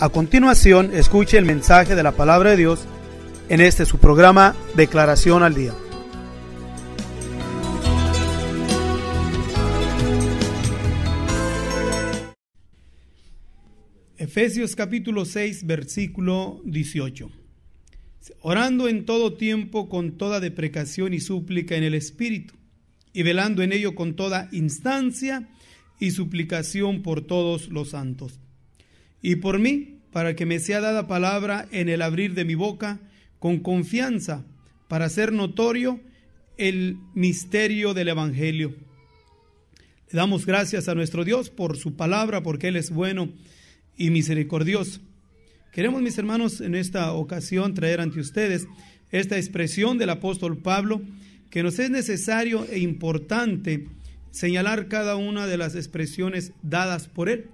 A continuación, escuche el mensaje de la palabra de Dios en este su programa Declaración al Día. Efesios capítulo 6, versículo 18. Orando en todo tiempo con toda deprecación y súplica en el Espíritu, y velando en ello con toda instancia y suplicación por todos los santos. Y por mí, para que me sea dada palabra en el abrir de mi boca, con confianza, para hacer notorio el misterio del Evangelio. Le damos gracias a nuestro Dios por su palabra, porque Él es bueno y misericordioso. Queremos, mis hermanos, en esta ocasión traer ante ustedes esta expresión del apóstol Pablo, que nos es necesario e importante señalar cada una de las expresiones dadas por él.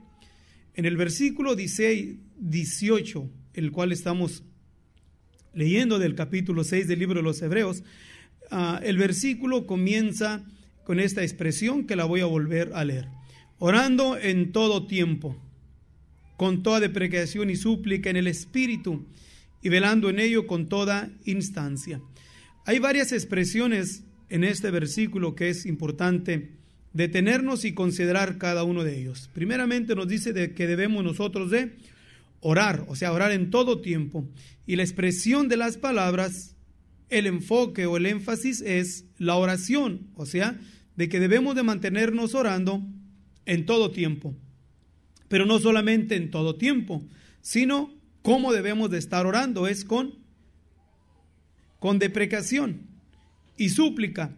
En el versículo 18, el cual estamos leyendo del capítulo 6 del libro de los Hebreos, el versículo comienza con esta expresión que la voy a volver a leer. Orando en todo tiempo, con toda deprecación y súplica en el Espíritu, y velando en ello con toda instancia. Hay varias expresiones en este versículo que es importante detenernos y considerar cada uno de ellos. Primeramente nos dice de que debemos nosotros de orar, o sea, orar en todo tiempo. Y la expresión de las palabras, el enfoque o el énfasis es la oración, o sea, de que debemos de mantenernos orando en todo tiempo. Pero no solamente en todo tiempo, sino cómo debemos de estar orando, es con deprecación y súplica.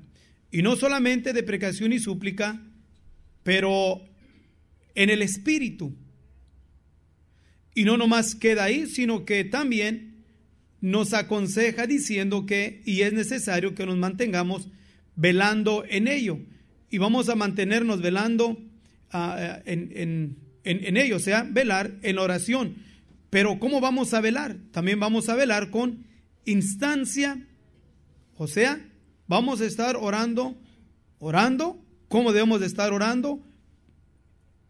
Y no solamente deprecación y súplica, pero en el Espíritu. Y no nomás queda ahí, sino que también nos aconseja diciendo que, y es necesario que nos mantengamos velando en ello. Y vamos a mantenernos velando en ello, o sea, velar en la oración. Pero ¿cómo vamos a velar? También vamos a velar con instancia, o sea, vamos a estar orando. ¿Cómo debemos de estar orando?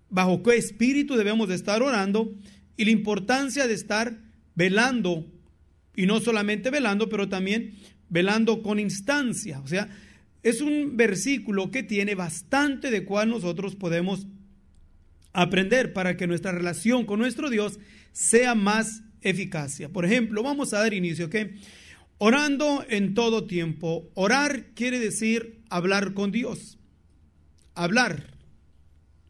¿Bajo qué espíritu debemos de estar orando? Y la importancia de estar velando, y no solamente velando, pero también velando con instancia. O sea, es un versículo que tiene bastante de cual nosotros podemos aprender para que nuestra relación con nuestro Dios sea más eficaz. Por ejemplo, vamos a dar inicio, ¿ok? Orando en todo tiempo. Orar quiere decir hablar con Dios. Hablar.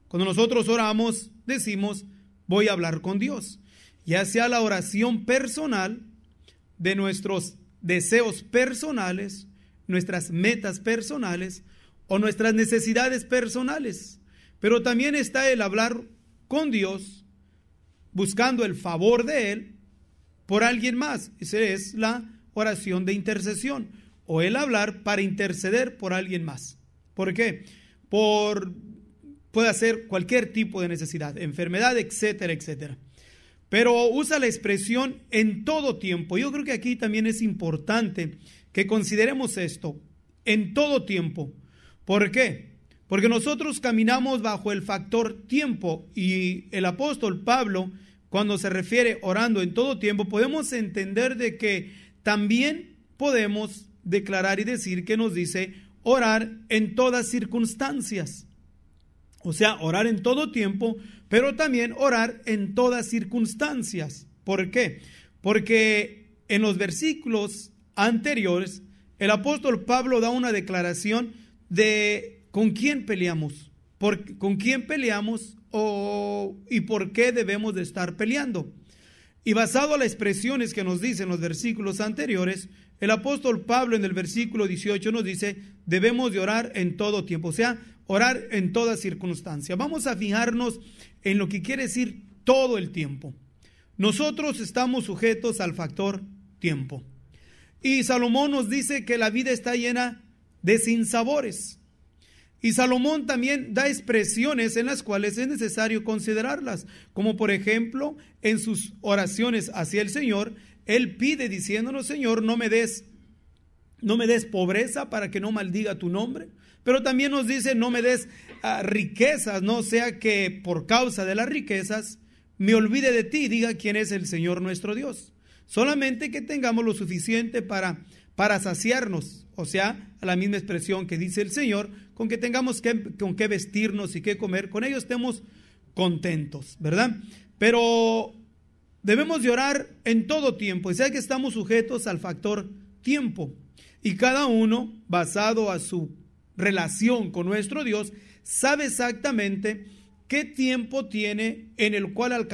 Cuando nosotros oramos, decimos, voy a hablar con Dios. Ya sea la oración personal de nuestros deseos personales, nuestras metas personales o nuestras necesidades personales. Pero también está el hablar con Dios, buscando el favor de Él por alguien más. Esa es la oración de intercesión, o el hablar para interceder por alguien más. ¿Por qué? Puede ser cualquier tipo de necesidad, enfermedad, etcétera, etcétera. Pero usa la expresión en todo tiempo. Yo creo que aquí también es importante que consideremos esto, en todo tiempo. ¿Por qué? Porque nosotros caminamos bajo el factor tiempo, y el apóstol Pablo, cuando se refiere orando en todo tiempo, podemos entender de que también podemos declarar y decir que nos dice orar en todas circunstancias. O sea, orar en todo tiempo, pero también orar en todas circunstancias. ¿Por qué? Porque en los versículos anteriores, el apóstol Pablo da una declaración de con quién peleamos, con quién peleamos y por qué debemos de estar peleando. Y basado en las expresiones que nos dicen los versículos anteriores, el apóstol Pablo en el versículo 18 nos dice, debemos de orar en todo tiempo, o sea, orar en toda circunstancia. Vamos a fijarnos en lo que quiere decir todo el tiempo. Nosotros estamos sujetos al factor tiempo. Y Salomón nos dice que la vida está llena de sinsabores. Y Salomón también da expresiones en las cuales es necesario considerarlas, como por ejemplo en sus oraciones hacia el Señor, él pide diciéndonos, Señor, no me des pobreza para que no maldiga tu nombre, pero también nos dice, no me des riquezas, no sea que por causa de las riquezas me olvide de ti y diga quién es el Señor nuestro Dios. Solamente que tengamos lo suficiente para saciarnos, o sea, a la misma expresión que dice el Señor, con que tengamos con qué vestirnos y qué comer, con ello estemos contentos, ¿verdad? Pero debemos de orar en todo tiempo, y sea que estamos sujetos al factor tiempo, y cada uno, basado a su relación con nuestro Dios, sabe exactamente qué tiempo tiene en el cual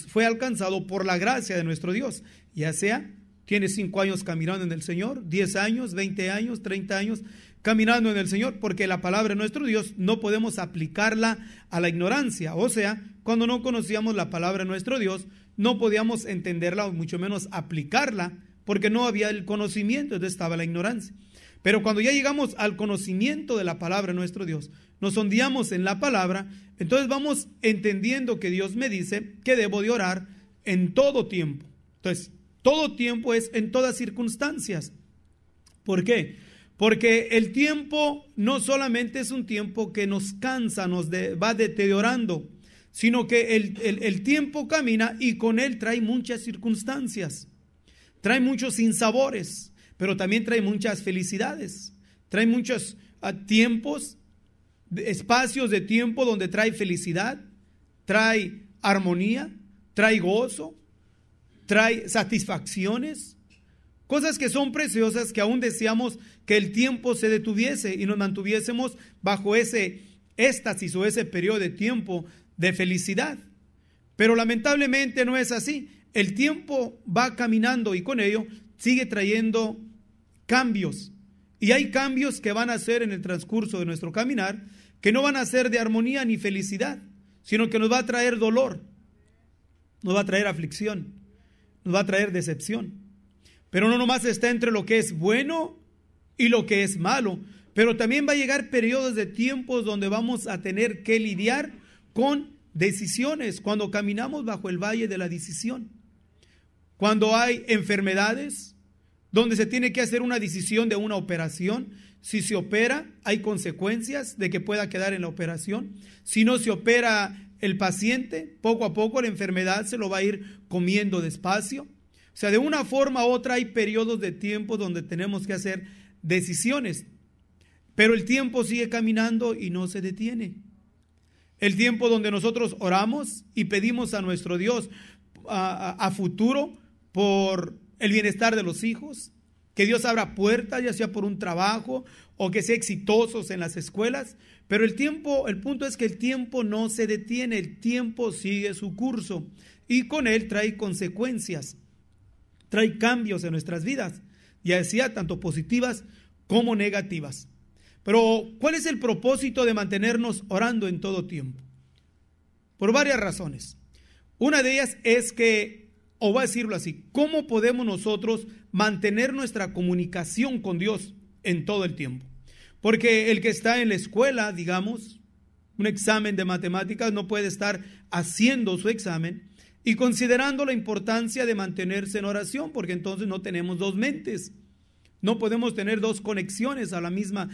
fue alcanzado por la gracia de nuestro Dios, ya sea tiene 5 años caminando en el Señor, 10 años, 20 años, 30 años caminando en el Señor, porque la palabra de nuestro Dios no podemos aplicarla a la ignorancia. O sea, cuando no conocíamos la palabra de nuestro Dios, no podíamos entenderla o mucho menos aplicarla, porque no había el conocimiento, entonces estaba la ignorancia. Pero cuando ya llegamos al conocimiento de la palabra de nuestro Dios, nos sondeamos en la palabra, entonces vamos entendiendo que Dios me dice que debo de orar en todo tiempo. Entonces, todo tiempo es en todas circunstancias. ¿Por qué? Porque el tiempo no solamente es un tiempo que nos cansa, va deteriorando, sino que el tiempo camina y con él trae muchas circunstancias, trae muchos sinsabores, pero también trae muchas felicidades, trae muchos tiempos, espacios de tiempo donde trae felicidad, trae armonía, trae gozo, trae satisfacciones, cosas que son preciosas, que aún deseamos que el tiempo se detuviese y nos mantuviésemos bajo ese éxtasis o ese periodo de tiempo de felicidad. Pero lamentablemente no es así. El tiempo va caminando y con ello sigue trayendo cambios. Y hay cambios que van a ser en el transcurso de nuestro caminar, que no van a ser de armonía ni felicidad, sino que nos va a traer dolor, nos va a traer aflicción, nos va a traer decepción. Pero no nomás está entre lo que es bueno y lo que es malo, pero también va a llegar periodos de tiempos donde vamos a tener que lidiar con decisiones, cuando caminamos bajo el valle de la decisión, cuando hay enfermedades, donde se tiene que hacer una decisión de una operación. Si se opera, hay consecuencias de que pueda quedar en la operación. Si no se opera el paciente, poco a poco la enfermedad se lo va a ir comiendo despacio. O sea, de una forma u otra hay periodos de tiempo donde tenemos que hacer decisiones, pero el tiempo sigue caminando y no se detiene. El tiempo donde nosotros oramos y pedimos a nuestro Dios a futuro por el bienestar de los hijos, que Dios abra puertas, ya sea por un trabajo o que sea exitosos en las escuelas, pero el punto es que el tiempo no se detiene, el tiempo sigue su curso y con él trae consecuencias, trae cambios en nuestras vidas, ya decía, tanto positivas como negativas. Pero, ¿cuál es el propósito de mantenernos orando en todo tiempo? Por varias razones. Una de ellas es que, o voy a decirlo así, ¿cómo podemos nosotros mantener nuestra comunicación con Dios en todo el tiempo? Porque el que está en la escuela, digamos, un examen de matemáticas, no puede estar haciendo su examen y considerando la importancia de mantenerse en oración, porque entonces no tenemos dos mentes. No podemos tener dos conexiones a la misma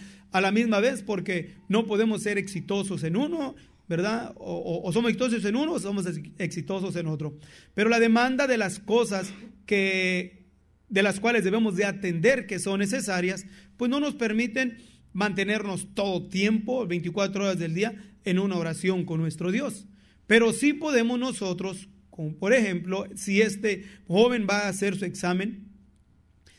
vez, porque no podemos ser exitosos en uno, ¿verdad? O somos exitosos en uno o somos exitosos en otro. Pero la demanda de las cosas de las cuales debemos de atender, que son necesarias, pues no nos permiten mantenernos todo tiempo, 24 horas del día, en una oración con nuestro Dios. Pero sí podemos nosotros, como por ejemplo, si este joven va a hacer su examen,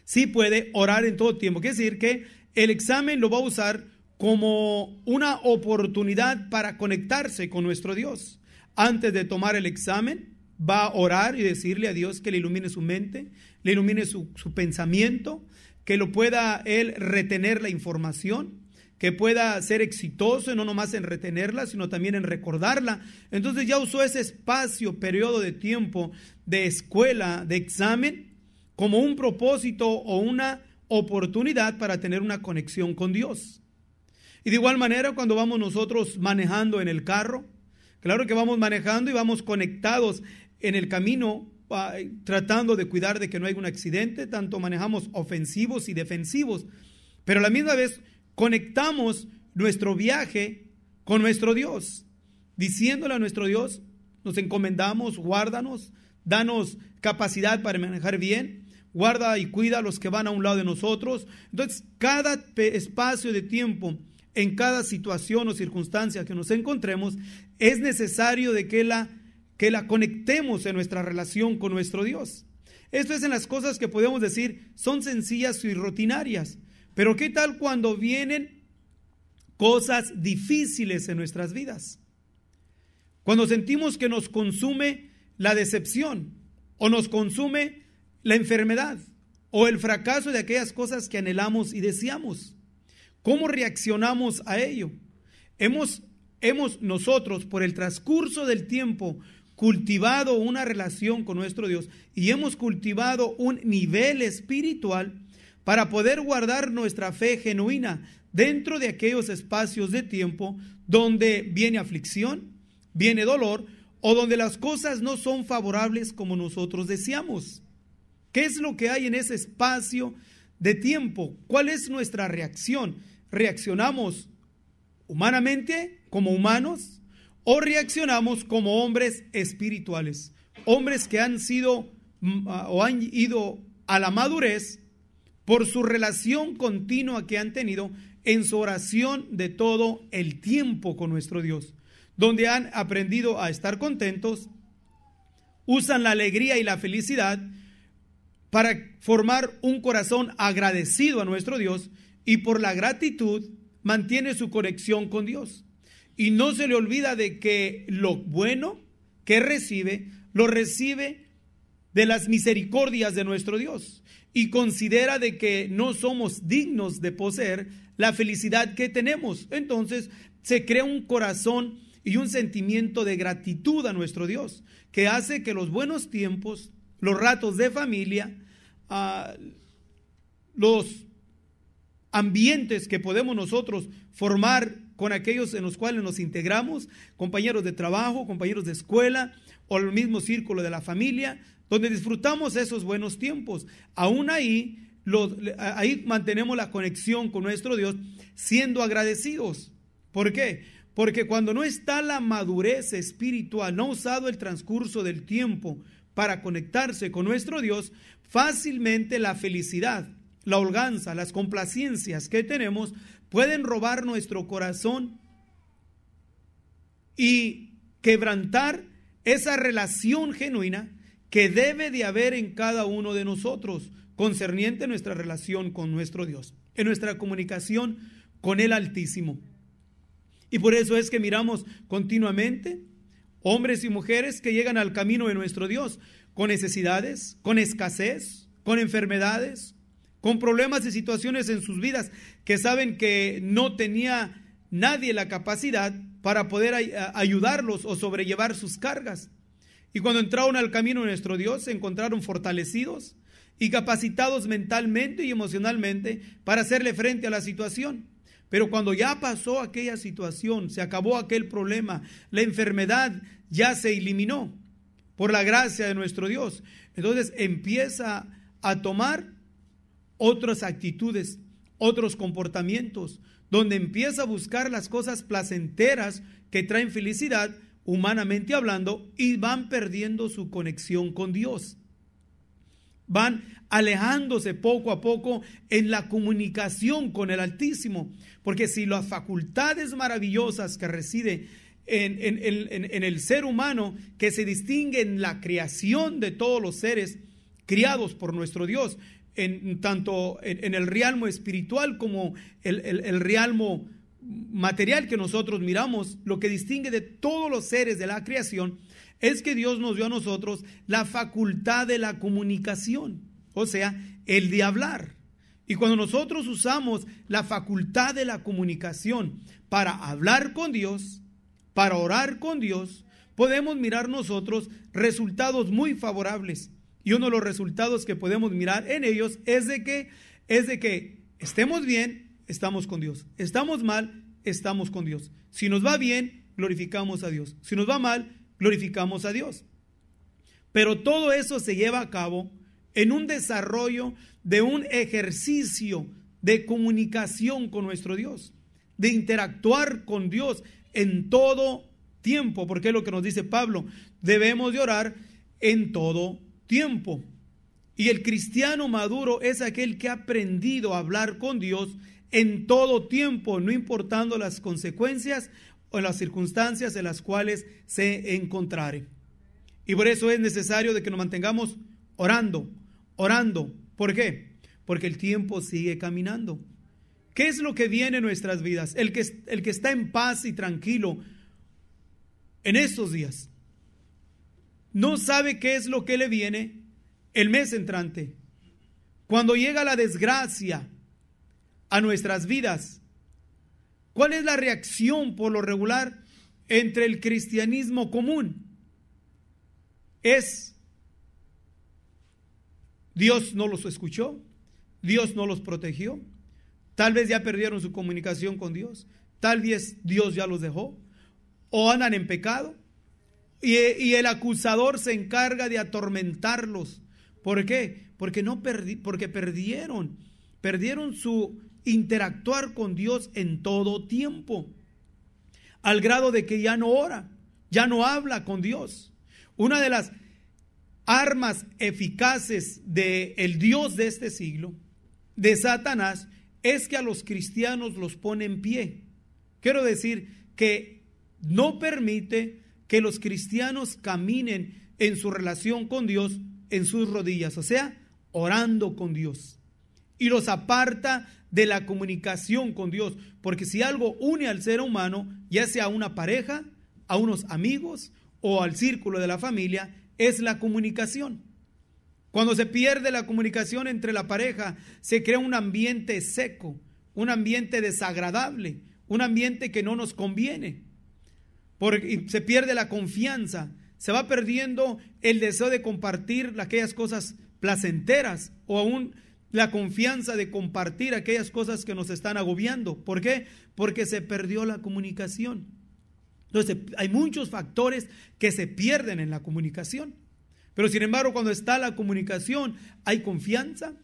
sí puede orar en todo tiempo. Quiere decir que el examen lo va a usar como una oportunidad para conectarse con nuestro Dios. Antes de tomar el examen, va a orar y decirle a Dios que le ilumine su mente, le ilumine su pensamiento, que lo pueda él retener la información, que pueda ser exitoso, no nomás en retenerla, sino también en recordarla. Entonces ya usó ese espacio, periodo de tiempo de escuela, de examen, como un propósito o una oportunidad para tener una conexión con Dios. Y de igual manera, cuando vamos nosotros manejando en el carro, claro que vamos manejando y vamos conectados en el camino, tratando de cuidar de que no haya un accidente, tanto manejamos ofensivos y defensivos, pero a la misma vez conectamos nuestro viaje con nuestro Dios, diciéndole a nuestro Dios nos encomendamos, guárdanos, danos capacidad para manejar bien, guarda y cuida a los que van a un lado de nosotros. Entonces, cada espacio de tiempo, en cada situación o circunstancia que nos encontremos, es necesario de que la conectemos en nuestra relación con nuestro Dios. Esto es en las cosas que podemos decir son sencillas y rutinarias, pero ¿qué tal cuando vienen cosas difíciles en nuestras vidas? Cuando sentimos que nos consume la decepción o nos consume la enfermedad o el fracaso de aquellas cosas que anhelamos y deseamos. ¿Cómo reaccionamos a ello? Hemos nosotros, por el transcurso del tiempo, cultivado una relación con nuestro Dios y hemos cultivado un nivel espiritual para poder guardar nuestra fe genuina dentro de aquellos espacios de tiempo donde viene aflicción, viene dolor o donde las cosas no son favorables como nosotros deseamos. ¿Qué es lo que hay en ese espacio de tiempo? ¿Cuál es nuestra reacción? ¿Reaccionamos humanamente como humanos o reaccionamos como hombres espirituales? Hombres que han sido o han ido a la madurez por su relación continua que han tenido en su oración de todo el tiempo con nuestro Dios, donde han aprendido a estar contentos, usan la alegría y la felicidad para formar un corazón agradecido a nuestro Dios y por la gratitud mantiene su conexión con Dios. Y no se le olvida de que lo bueno que recibe, lo recibe de las misericordias de nuestro Dios y considera de que no somos dignos de poseer la felicidad que tenemos. Entonces se crea un corazón y un sentimiento de gratitud a nuestro Dios que hace que los buenos tiempos, los ratos de familia, los ambientes que podemos nosotros formar con aquellos en los cuales nos integramos, compañeros de trabajo, compañeros de escuela o el mismo círculo de la familia, donde disfrutamos esos buenos tiempos. Aún ahí mantenemos la conexión con nuestro Dios siendo agradecidos. ¿Por qué? Porque cuando no está la madurez espiritual, no ha usado el transcurso del tiempo para conectarse con nuestro Dios, fácilmente la felicidad, la holganza, las complacencias que tenemos pueden robar nuestro corazón y quebrantar esa relación genuina que debe de haber en cada uno de nosotros, concerniente a nuestra relación con nuestro Dios, en nuestra comunicación con el Altísimo. Y por eso es que miramos continuamente hombres y mujeres que llegan al camino de nuestro Dios con necesidades, con escasez, con enfermedades, con problemas y situaciones en sus vidas que saben que no tenía nadie la capacidad para poder ayudarlos o sobrellevar sus cargas. Y cuando entraron al camino de nuestro Dios se encontraron fortalecidos y capacitados mentalmente y emocionalmente para hacerle frente a la situación. Pero cuando ya pasó aquella situación, se acabó aquel problema, la enfermedad ya se eliminó por la gracia de nuestro Dios. Entonces empieza a tomar otras actitudes, otros comportamientos, donde empieza a buscar las cosas placenteras que traen felicidad, humanamente hablando, y van perdiendo su conexión con Dios. Van alejándose poco a poco en la comunicación con el Altísimo, porque si las facultades maravillosas que residen en el ser humano, que se distingue en la creación de todos los seres criados por nuestro Dios, tanto en el realmo espiritual como el realmo material que nosotros miramos, lo que distingue de todos los seres de la creación es que Dios nos dio a nosotros la facultad de la comunicación, o sea, el de hablar. Y cuando nosotros usamos la facultad de la comunicación para hablar con Dios, para orar con Dios, podemos mirar nosotros resultados muy favorables. Y uno de los resultados que podemos mirar en ellos es de que estemos bien, estamos con Dios. Estamos mal, estamos con Dios. Si nos va bien, glorificamos a Dios. Si nos va mal, glorificamos a Dios. Pero todo eso se lleva a cabo en un desarrollo de un ejercicio de comunicación con nuestro Dios, de interactuar con Dios en todo tiempo, porque es lo que nos dice Pablo, debemos de orar en todo tiempo. Y el cristiano maduro es aquel que ha aprendido a hablar con Dios en todo tiempo, no importando las consecuencias o las circunstancias en las cuales se encontrare. Y por eso es necesario de que nos mantengamos orando. ¿Por qué? Porque el tiempo sigue caminando. ¿Qué es lo que viene en nuestras vidas? El que está en paz y tranquilo en estos días no sabe qué es lo que le viene el mes entrante. Cuando llega la desgracia a nuestras vidas, ¿cuál es la reacción por lo regular entre el cristianismo común? Es: Dios no los escuchó, Dios no los protegió, tal vez ya perdieron su comunicación con Dios, tal vez Dios ya los dejó, o andan en pecado, y el acusador se encarga de atormentarlos. ¿Por qué? Porque perdieron su interactuar con Dios en todo tiempo, al grado de que ya no ora, ya no habla con Dios. Una de las armas eficaces del Dios de este siglo, de Satanás, es que a los cristianos los pone en pie. Quiero decir que no permite que los cristianos caminen en su relación con Dios en sus rodillas, o sea, orando con Dios, y los aparta de la comunicación con Dios, porque si algo une al ser humano, ya sea a una pareja, a unos amigos o al círculo de la familia, es la comunicación. Cuando se pierde la comunicación entre la pareja, se crea un ambiente seco, un ambiente desagradable, un ambiente que no nos conviene, porque se pierde la confianza, se va perdiendo el deseo de compartir aquellas cosas placenteras, o aún la confianza de compartir aquellas cosas que nos están agobiando. ¿Por qué? Porque se perdió la comunicación. Entonces hay muchos factores que se pierden en la comunicación, pero sin embargo, cuando está la comunicación hay confianza,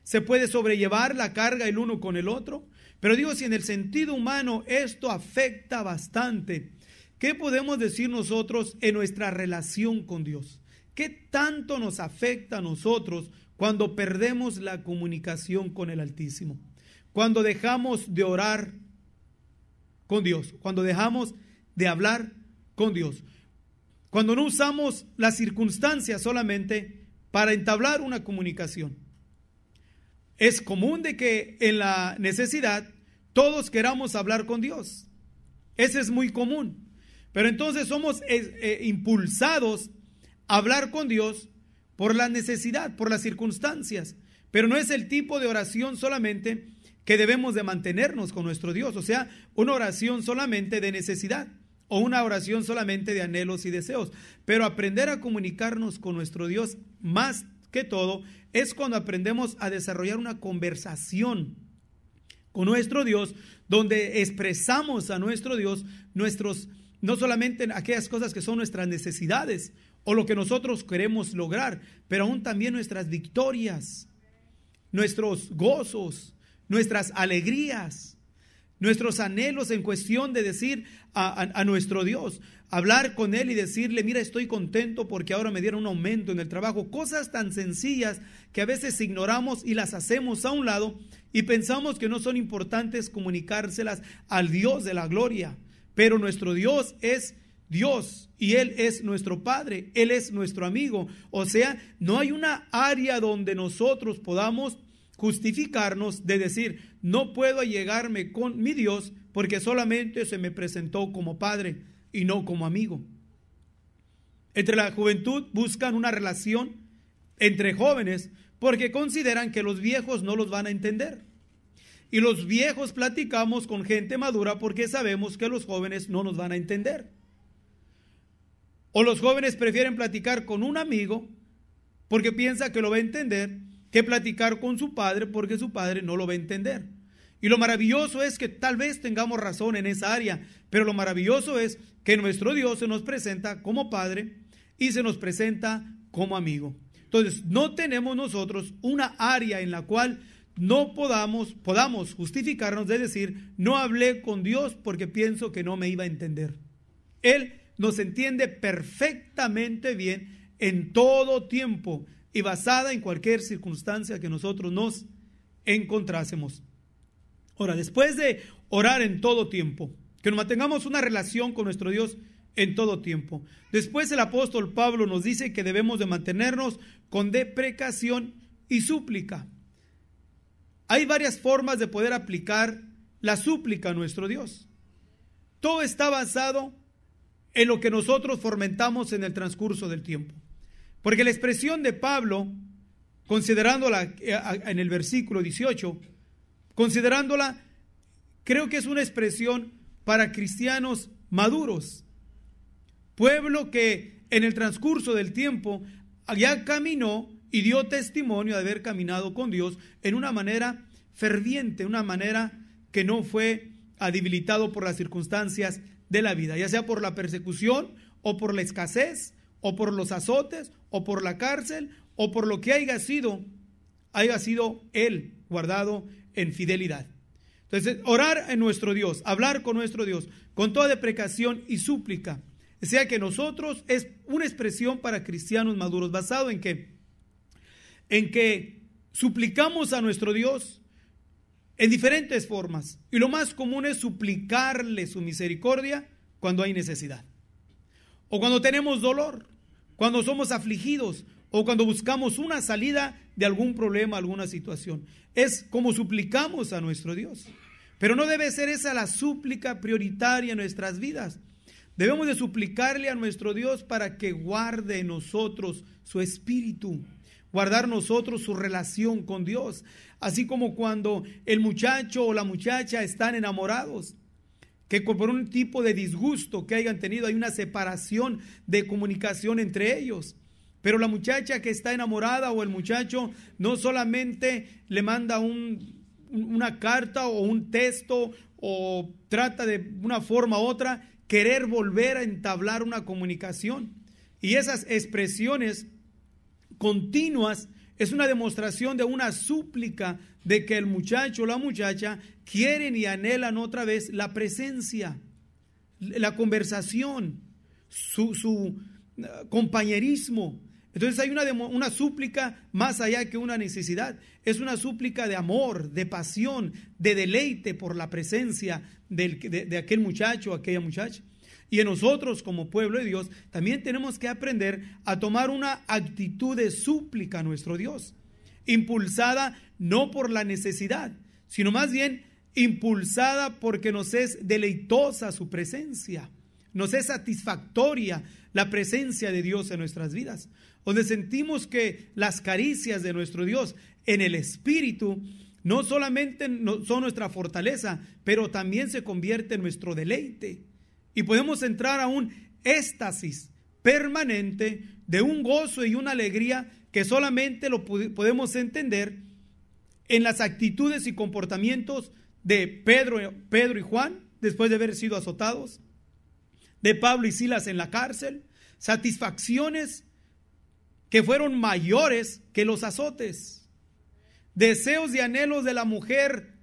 se puede sobrellevar la carga el uno con el otro. Pero digo, si en el sentido humano esto afecta bastante, ¿qué podemos decir nosotros en nuestra relación con Dios? ¿Qué tanto nos afecta a nosotros cuando perdemos la comunicación con el Altísimo? Cuando dejamos de orar con Dios, cuando dejamos de hablar con Dios, cuando no usamos las circunstancias solamente para entablar una comunicación. Es común de que en la necesidad todos queramos hablar con Dios. Ese es muy común. Pero entonces somos impulsados a hablar con Dios por la necesidad, por las circunstancias. Pero no es el tipo de oración solamente que debemos de mantenernos con nuestro Dios. O sea, una oración solamente de necesidad o una oración solamente de anhelos y deseos. Pero aprender a comunicarnos con nuestro Dios, más que todo, es cuando aprendemos a desarrollar una conversación con nuestro Dios, donde expresamos a nuestro Dios no solamente aquellas cosas que son nuestras necesidades o lo que nosotros queremos lograr, pero aún también nuestras victorias, nuestros gozos, nuestras alegrías, nuestros anhelos en cuestión de decir a nuestro Dios, hablar con Él y decirle: mira, estoy contento porque ahora me dieron un aumento en el trabajo. Cosas tan sencillas que a veces ignoramos y las hacemos a un lado y pensamos que no son importantes comunicárselas al Dios de la gloria. Pero nuestro Dios es Dios y Él es nuestro Padre, Él es nuestro amigo. O sea, no hay una área donde nosotros podamos justificarnos de decir: no puedo allegarme con mi Dios porque solamente se me presentó como Padre y no como amigo. Entre la juventud buscan una relación entre jóvenes porque consideran que los viejos no los van a entender. Y los viejos platicamos con gente madura porque sabemos que los jóvenes no nos van a entender. O los jóvenes prefieren platicar con un amigo porque piensa que lo va a entender, que platicar con su padre porque su padre no lo va a entender. Y lo maravilloso es que tal vez tengamos razón en esa área, pero lo maravilloso es que nuestro Dios se nos presenta como Padre y se nos presenta como amigo. Entonces, no tenemos nosotros una área en la cual no podamos justificarnos de decir: no hablé con Dios porque pienso que no me iba a entender. Él nos entiende perfectamente bien en todo tiempo y basada en cualquier circunstancia que nosotros nos encontrásemos. Ahora, después de orar en todo tiempo, que nos mantengamos una relación con nuestro Dios en todo tiempo. Después el apóstol Pablo nos dice que debemos de mantenernos con deprecación y súplica. Hay varias formas de poder aplicar la súplica a nuestro Dios. Todo está basado en lo que nosotros fomentamos en el transcurso del tiempo. Porque la expresión de Pablo, considerándola en el versículo 18, considerándola, creo que es una expresión para cristianos maduros. Pueblo que en el transcurso del tiempo ya caminó y dio testimonio de haber caminado con Dios en una manera ferviente, una manera que no fue debilitado por las circunstancias de la vida, ya sea por la persecución o por la escasez o por los azotes o por la cárcel o por lo que haya sido él guardado en fidelidad. Entonces, orar en nuestro Dios, hablar con nuestro Dios, con toda deprecación y súplica, o sea que nosotros es una expresión para cristianos maduros, basado en que suplicamos a nuestro Dios en diferentes formas. Y lo más común es suplicarle su misericordia cuando hay necesidad. O cuando tenemos dolor, cuando somos afligidos, o cuando buscamos una salida de algún problema, alguna situación. Es como suplicamos a nuestro Dios. Pero no debe ser esa la súplica prioritaria en nuestras vidas. Debemos de suplicarle a nuestro Dios para que guarde en nosotros su espíritu, guardar nosotros su relación con Dios. Así como cuando el muchacho o la muchacha están enamorados, que por un tipo de disgusto que hayan tenido, hay una separación de comunicación entre ellos. Pero la muchacha que está enamorada o el muchacho no solamente le manda una carta o un texto o trata de una forma u otra querer volver a entablar una comunicación. Y esas expresiones continuas es una demostración de una súplica de que el muchacho o la muchacha quieren y anhelan otra vez la presencia, la conversación, su compañerismo. Entonces hay una súplica más allá que una necesidad. Es una súplica de amor, de pasión, de deleite por la presencia de aquel muchacho o aquella muchacha. Y en nosotros como pueblo de Dios también tenemos que aprender a tomar una actitud de súplica a nuestro Dios, impulsada no por la necesidad, sino más bien impulsada porque nos es deleitosa su presencia, nos es satisfactoria la presencia de Dios en nuestras vidas, donde sentimos que las caricias de nuestro Dios en el Espíritu no solamente son nuestra fortaleza, pero también se convierte en nuestro deleite. Y podemos entrar a un éxtasis permanente de un gozo y una alegría que solamente lo podemos entender en las actitudes y comportamientos de Pedro y Juan, después de haber sido azotados, de Pablo y Silas en la cárcel, satisfacciones que fueron mayores que los azotes, deseos y anhelos de la mujer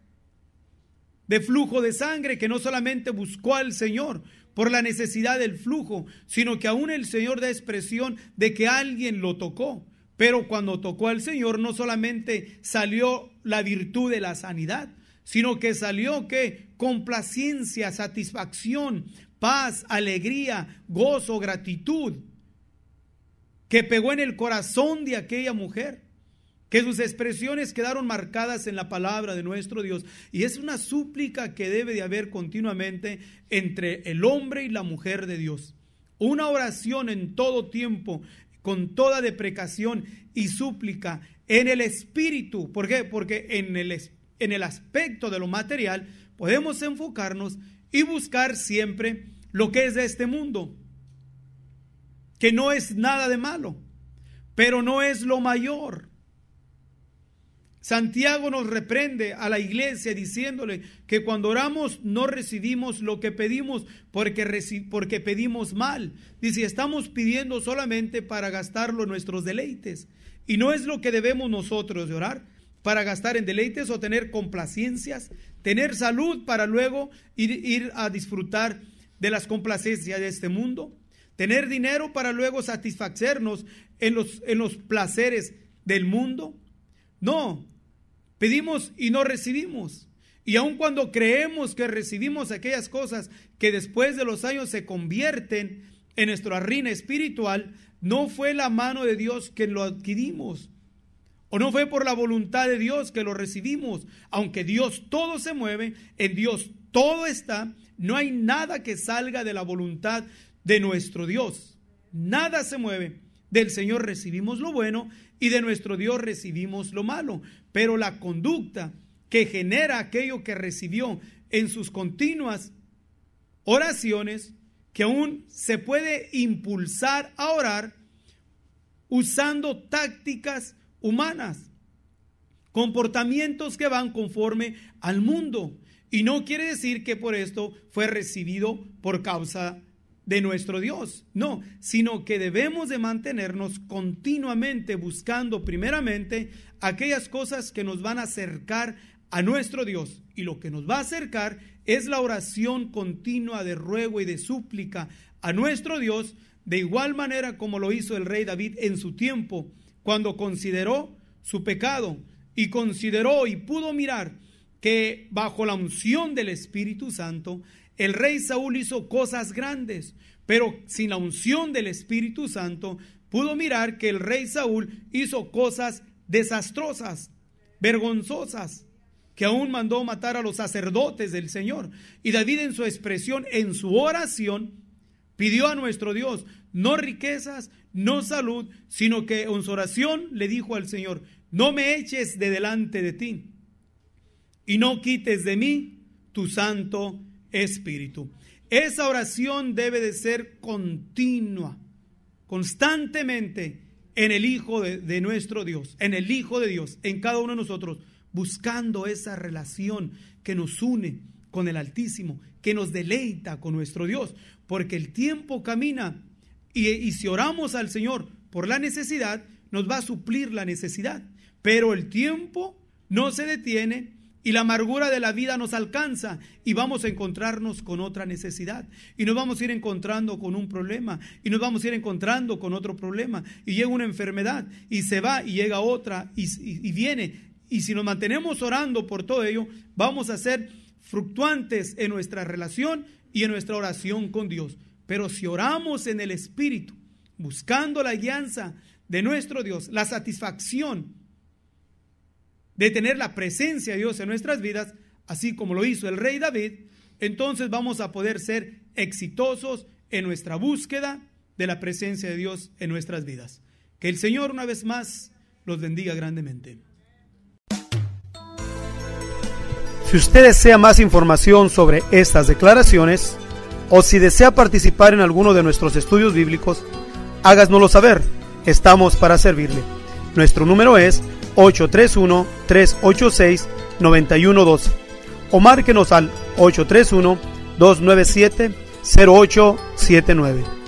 de flujo de sangre que no solamente buscó al Señor por la necesidad del flujo, sino que aún el Señor da expresión de que alguien lo tocó. Pero cuando tocó al Señor no solamente salió la virtud de la sanidad, sino que salió que complacencia, satisfacción, paz, alegría, gozo, gratitud, que pegó en el corazón de aquella mujer, que sus expresiones quedaron marcadas en la palabra de nuestro Dios. Y es una súplica que debe de haber continuamente entre el hombre y la mujer de Dios. Una oración en todo tiempo, con toda deprecación y súplica en el espíritu. ¿Por qué? Porque en el aspecto de lo material podemos enfocarnos y buscar siempre lo que es de este mundo, que no es nada de malo, pero no es lo mayor. Santiago nos reprende a la iglesia diciéndole que cuando oramos no recibimos lo que pedimos porque pedimos mal. Dice, estamos pidiendo solamente para gastarlo en nuestros deleites. Y no es lo que debemos nosotros de orar, para gastar en deleites o tener complacencias, tener salud para luego ir a disfrutar de las complacencias de este mundo, tener dinero para luego satisfacernos en los placeres del mundo. No, pedimos y no recibimos. Y aun cuando creemos que recibimos aquellas cosas que después de los años se convierten en nuestra ruina espiritual, no fue la mano de Dios que lo adquirimos, o no fue por la voluntad de Dios que lo recibimos. Aunque Dios todo se mueve, en Dios todo está, no hay nada que salga de la voluntad de nuestro Dios. Nada se mueve. Del Señor recibimos lo bueno y de nuestro Dios recibimos lo malo. Pero la conducta que genera aquello que recibió en sus continuas oraciones, que aún se puede impulsar a orar usando tácticas humanas, comportamientos que van conforme al mundo. Y no quiere decir que por esto fue recibido por causa de nuestro Dios, no, sino que debemos de mantenernos continuamente buscando primeramente aquellas cosas que nos van a acercar a nuestro Dios. Y lo que nos va a acercar es la oración continua de ruego y de súplica a nuestro Dios, de igual manera como lo hizo el rey David en su tiempo, cuando consideró su pecado y consideró y pudo mirar que bajo la unción del Espíritu Santo, el rey Saúl hizo cosas grandes, pero sin la unción del Espíritu Santo, pudo mirar que el rey Saúl hizo cosas desastrosas, vergonzosas, que aún mandó matar a los sacerdotes del Señor. Y David, en su expresión, en su oración, pidió a nuestro Dios no riquezas, no salud, sino que en su oración le dijo al Señor: no me eches de delante de ti y no quites de mí tu Santo Espíritu. Esa oración debe de ser continua, constantemente en el Hijo de nuestro Dios, en el Hijo de Dios, en cada uno de nosotros, buscando esa relación que nos une con el Altísimo, que nos deleita con nuestro Dios, porque el tiempo camina y si oramos al Señor por la necesidad, nos va a suplir la necesidad, pero el tiempo no se detiene y la amargura de la vida nos alcanza y vamos a encontrarnos con otra necesidad y nos vamos a ir encontrando con un problema y nos vamos a ir encontrando con otro problema y llega una enfermedad y se va y llega otra y viene. Y si nos mantenemos orando por todo ello, vamos a ser fructuantes en nuestra relación y en nuestra oración con Dios. Pero si oramos en el Espíritu, buscando la guianza de nuestro Dios, la satisfacción de tener la presencia de Dios en nuestras vidas, así como lo hizo el rey David, entonces vamos a poder ser exitosos en nuestra búsqueda de la presencia de Dios en nuestras vidas. Que el Señor una vez más los bendiga grandemente. Si usted desea más información sobre estas declaraciones o si desea participar en alguno de nuestros estudios bíblicos, háganoslo saber. Estamos para servirle. Nuestro número es 831-386-9112 o márquenos al 831-297-0879.